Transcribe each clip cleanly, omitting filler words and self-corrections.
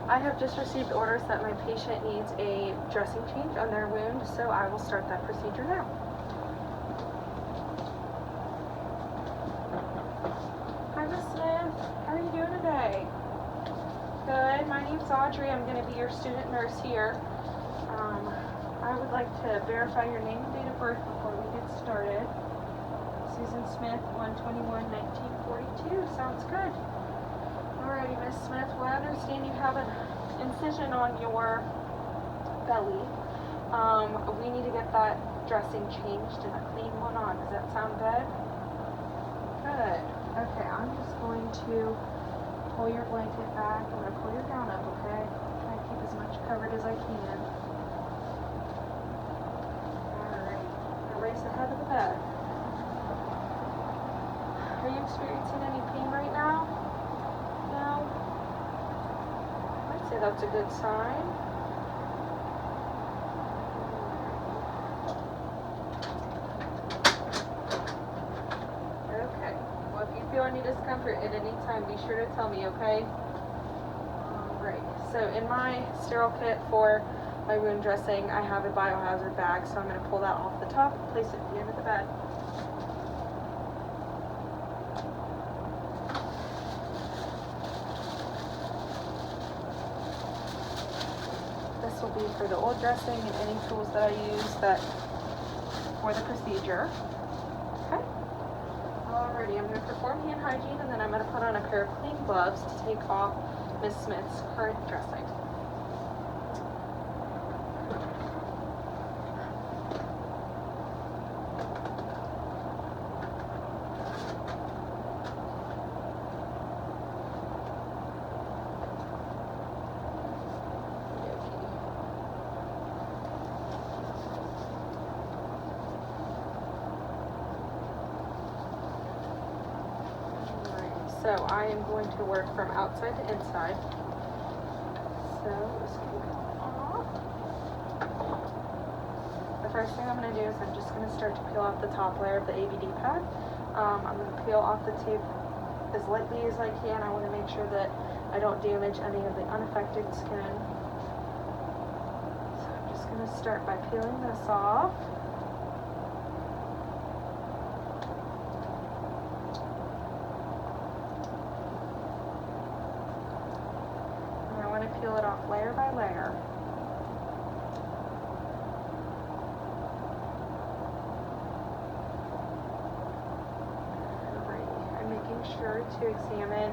I have just received orders that my patient needs a dressing change on their wound, so I will start that procedure now. Hi, Miss Smith. How are you doing today? Good. My name's Audrey. I'm going to be your student nurse here. I would like to verify your name and date of birth before we get started. Susan Smith, 1/21/1942. Sounds good. Alrighty, Miss Smith. Well, I understand you have an incision on your belly. We need to get that dressing changed and a clean one on. Does that sound good? Good. Okay, I'm just going to pull your blanket back. I'm going to pull your gown up, okay? Try to keep as much covered as I can. Raise the head of the bed. Are you experiencing any pain right now? No? I'd say that's a good sign. Okay. Well, if you feel any discomfort at any time, be sure to tell me, okay? Alright. So in my sterile kit for my wound dressing, I have a biohazard bag, so I'm going to pull that off the top and place it at the end of the bed. This will be for the old dressing and any tools that I use for the procedure. Okay. Alrighty, I'm going to perform hand hygiene, and then I'm going to put on a pair of clean gloves to take off Miss Smith's current dressing. So I am going to work from outside to inside. So this can come off. The first thing I'm going to do is I'm just going to start to peel off the top layer of the ABD pad. I'm going to peel off the tape as lightly as I can. I want to make sure that I don't damage any of the unaffected skin. So I'm just going to start by peeling this off. Peel it off layer by layer. Alrighty. I'm making sure to examine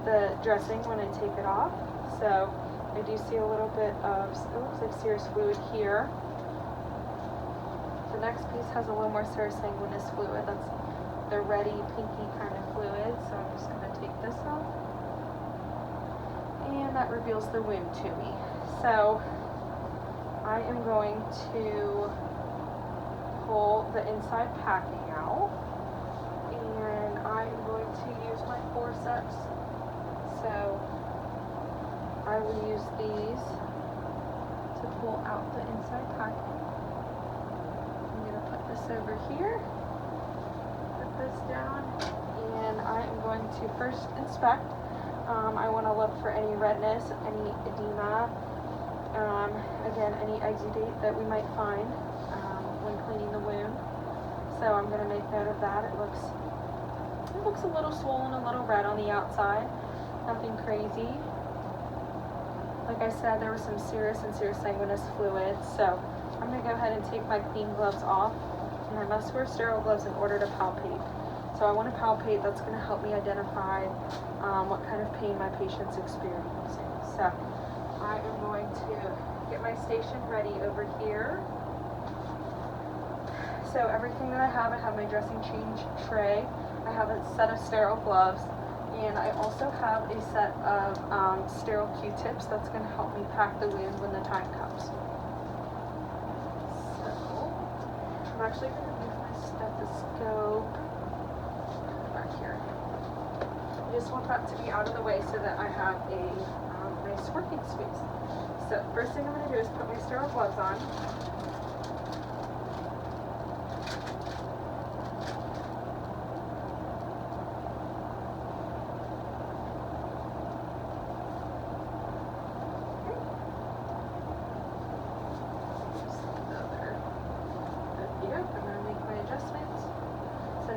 the dressing when I take it off. So I do see a little bit of, it looks like serous fluid here. The next piece has a little more serous sanguineous fluid. That's the reddy, pinky kind of fluid. So I'm just going to take this off. And that reveals the wound to me. So I am going to pull the inside packing out, and I am going to use my forceps. So I will use these to pull out the inside packing. I'm going to put this over here, put this down, and I am going to first inspect. I want to look for any redness, any edema, again, any exudate that we might find when cleaning the wound. So I'm going to make note of that. It looks a little swollen, a little red on the outside. Nothing crazy. Like I said, there was some serous and serous sanguineous fluid. So I'm going to go ahead and take my clean gloves off, and I must wear sterile gloves in order to palpate. So I want to palpate. That's going to help me identify what kind of pain my patient's experiencing. So I am going to get my station ready over here. So everything that I have my dressing change tray. I have a set of sterile gloves, and I also have a set of sterile Q-tips that's going to help me pack the wound when the time comes. So I'm actually going to use my stethoscope here. I just want that to be out of the way so that I have a nice working space. So first thing I'm going to do is put my sterile gloves on.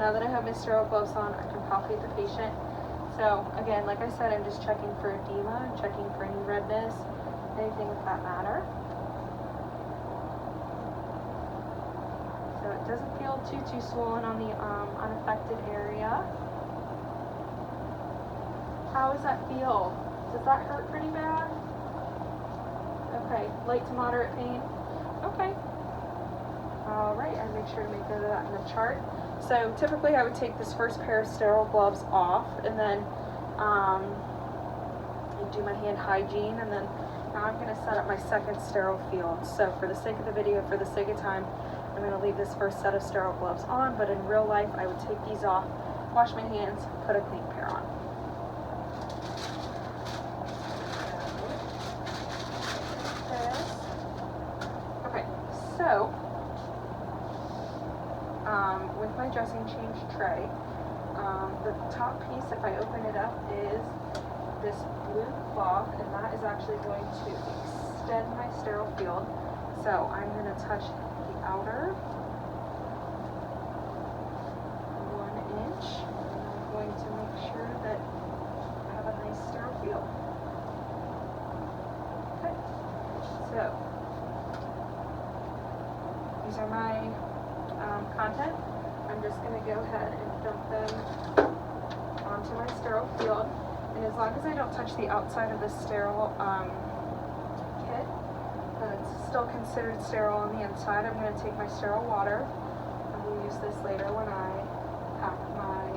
now that I have my sterile gloves on, I can palpate the patient. So again, like I said, I'm just checking for edema, I'm checking for any redness, anything of that matter. So it doesn't feel too swollen on the unaffected area. How does that feel? Does that hurt pretty bad? Okay, light to moderate pain? Okay. All right, I make sure to make note of that in the chart. So typically I would take this first pair of sterile gloves off, and then do my hand hygiene, and then now I'm going to set up my second sterile field. So for the sake of the video, for the sake of time, I'm going to leave this first set of sterile gloves on, but in real life I would take these off, wash my hands, put a clean pair on. Okay, so with my dressing change tray, the top piece, if I open it up, is this blue cloth, and that is actually going to extend my sterile field. So I'm going to touch the outer 1 inch, and I'm going to make sure that I have a nice sterile field. Okay, so these are my content. I'm just going to go ahead and dump them onto my sterile field, and as long as I don't touch the outside of the sterile kit, then it's still considered sterile on the inside. I'm going to take my sterile water, and we'll use this later when I pack my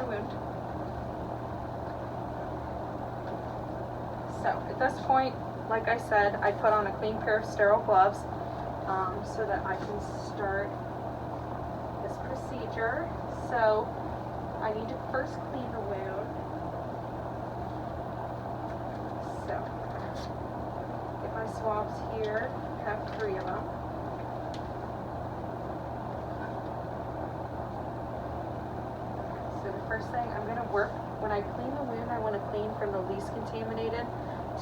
wound. So at this point, like I said, I put on a clean pair of sterile gloves so that I can start this procedure. So I need to first clean the wound. So get my swabs here. I have 3 of them. So the first thing I'm going to work, when I clean the wound, I want to clean from the least contaminated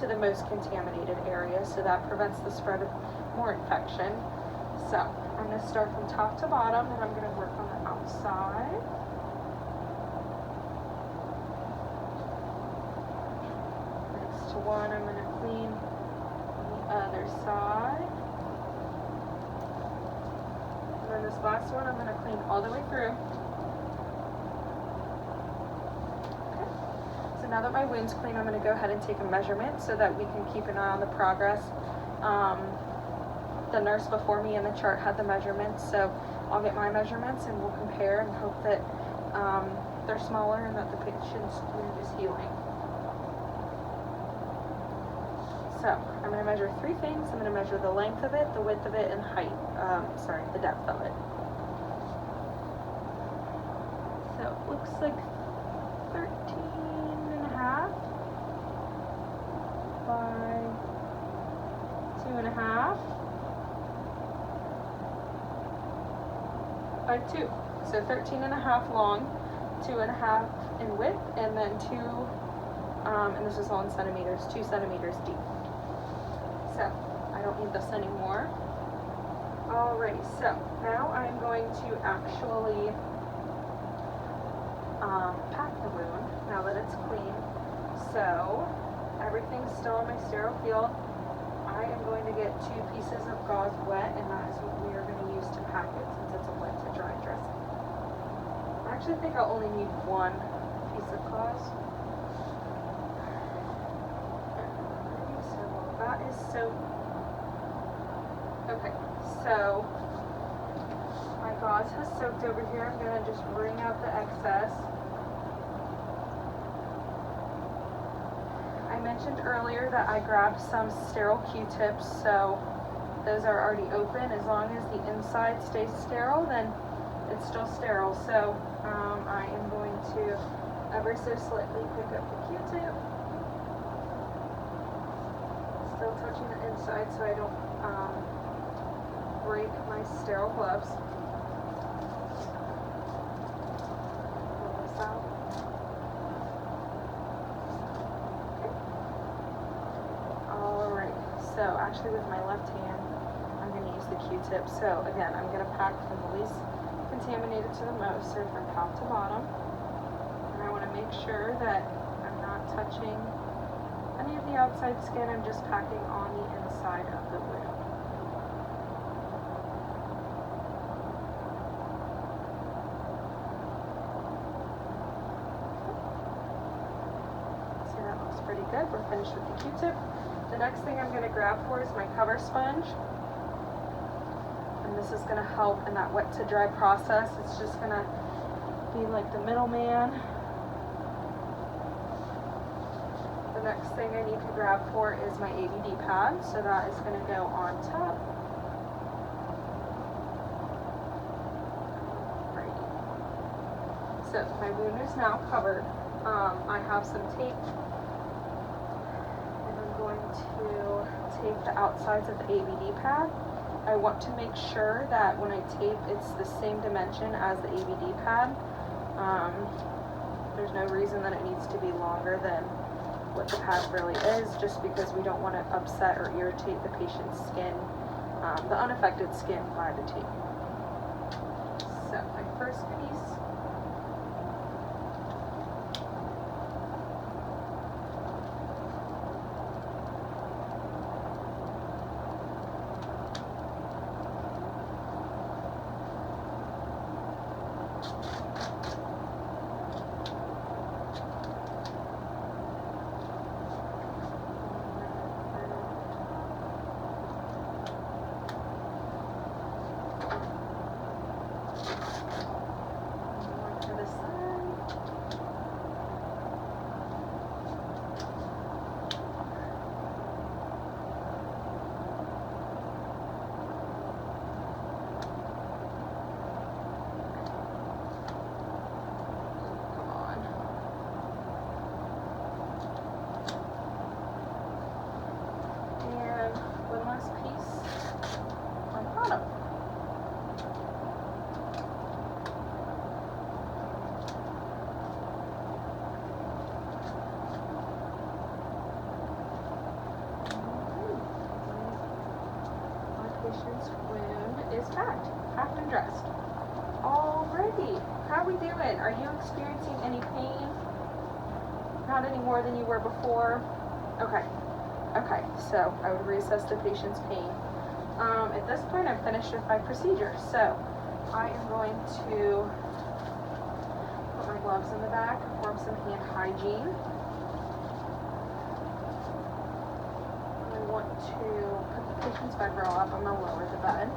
to the most contaminated area, so that prevents the spread of more infection. So I'm going to start from top to bottom, and I'm going to work on the outside. Next to one, I'm going to clean the other side. And then this last one, I'm going to clean all the way through. So now that my wound's clean, I'm going to go ahead and take a measurement so that we can keep an eye on the progress. The nurse before me in the chart had the measurements, so I'll get my measurements and we'll compare and hope that they're smaller and that the patient's wound is healing. So I'm going to measure 3 things. I'm going to measure the length of it, the width of it, and the depth of it. So it looks like 13.5 by 2.5 by 2. So 13.5 long, 2.5 in width, and then 2, and this is all in centimeters, 2 centimeters deep. So I don't need this anymore. Alrighty, so now I'm going to actually pack the wound now that it's clean. So everything's still in my sterile field. I am going to get 2 pieces of gauze wet, and that is what we are going to use to pack it since it's a wet to dry dressing. I actually think I'll only need 1 piece of gauze. So that is soaked. Okay, so my gauze has soaked over here. I'm going to just wring out the excess. I mentioned earlier that I grabbed some sterile Q-tips, so those are already open. As long as the inside stays sterile, then it's still sterile. So I am going to ever so slightly pick up the Q-tip, still touching the inside so I don't break my sterile gloves. Pull this out. So actually with my left hand, I'm going to use use the Q-tip. So again, I'm going to pack from the least contaminated to the most, so from top to bottom. And I want to make sure that I'm not touching any of the outside skin. I'm just packing on the inside of the wound. See, that looks pretty good. We're finished with the Q-tip. The next thing I'm going to grab for is my cover sponge. And this is going to help in that wet to dry process. It's just going to be like the middleman. The next thing I need to grab for is my ABD pad. So that is going to go on top. Right. So my wound is now covered. I have some tape. To tape the outsides of the ABD pad. I want to make sure that when I tape, it's the same dimension as the ABD pad. There's no reason that it needs to be longer than what the pad really is, just because we don't want to upset or irritate the patient's skin, the unaffected skin by the tape. So my first piece. Wound is packed and dressed. Alrighty, how are we doing? Are you experiencing any pain? Not any more than you were before? Okay, so I would reassess the patient's pain. At this point, I'm finished with my procedure, so I am going to put my gloves in the back, perform some hand hygiene. I want to put the patient's bed roll up. I'm going to lower the bed.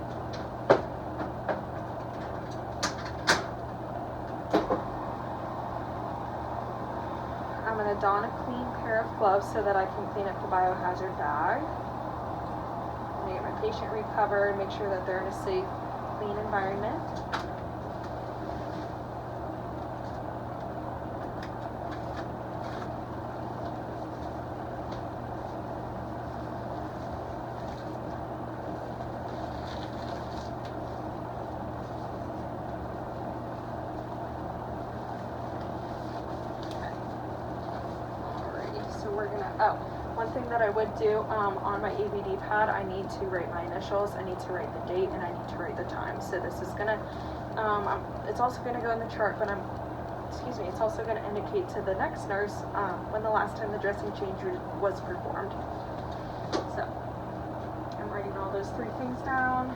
I'm going to don a clean pair of gloves so that I can clean up the biohazard bag. I'm going to get my patient recovered, make sure that they're in a safe, clean environment. One thing that I would do on my ABD pad, I need to write my initials, I need to write the date, and I need to write the time. So this is gonna, it's also gonna go in the chart, but it's also gonna indicate to the next nurse when the last time the dressing change was performed. So I'm writing all those three things down.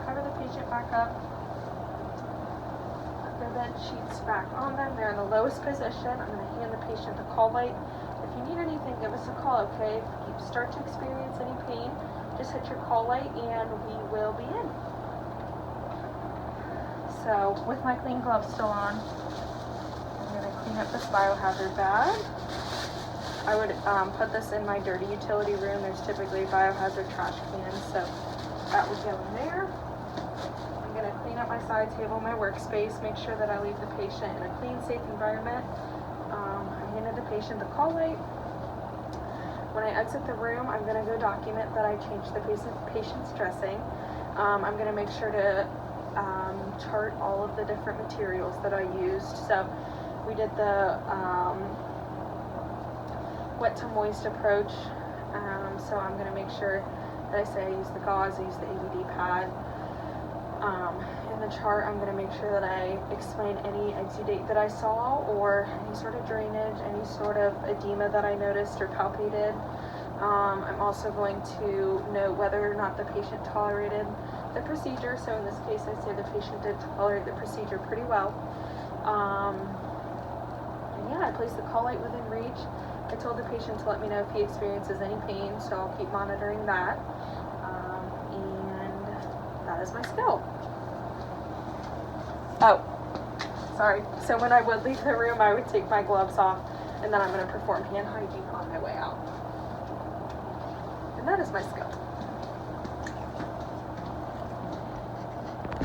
Cover the patient back up. Put their bed sheets back on them. They're in the lowest position. I'm gonna hand the patient the call light. If you need anything, give us a call, okay? If you start to experience any pain, just hit your call light and we will be in. So, with my clean gloves still on, I'm going to clean up this biohazard bag. I would put this in my dirty utility room. There's typically biohazard trash cans, so that would go in there. I'm going to clean up my side table, my workspace, make sure that I leave the patient in a clean, safe environment. I handed the patient the call light. When I exit the room, I'm going to go document that I changed the patient's dressing. I'm going to make sure to chart all of the different materials that I used. So we did the wet to moist approach. So I'm going to make sure did I say? I use the gauze, I use the AED pad. In the chart, I'm going to make sure that I explain any exudate that I saw, or any sort of drainage, any sort of edema that I noticed or palpated. I'm also going to note whether or not the patient tolerated the procedure. So in this case, I say the patient did tolerate the procedure pretty well. And yeah, I placed the call light within reach. I told the patient to let me know if he experiences any pain, so I'll keep monitoring that. And that is my skill. Oh, sorry. So when I would leave the room, I would take my gloves off, and then I'm going to perform hand hygiene on my way out. And that is my skill.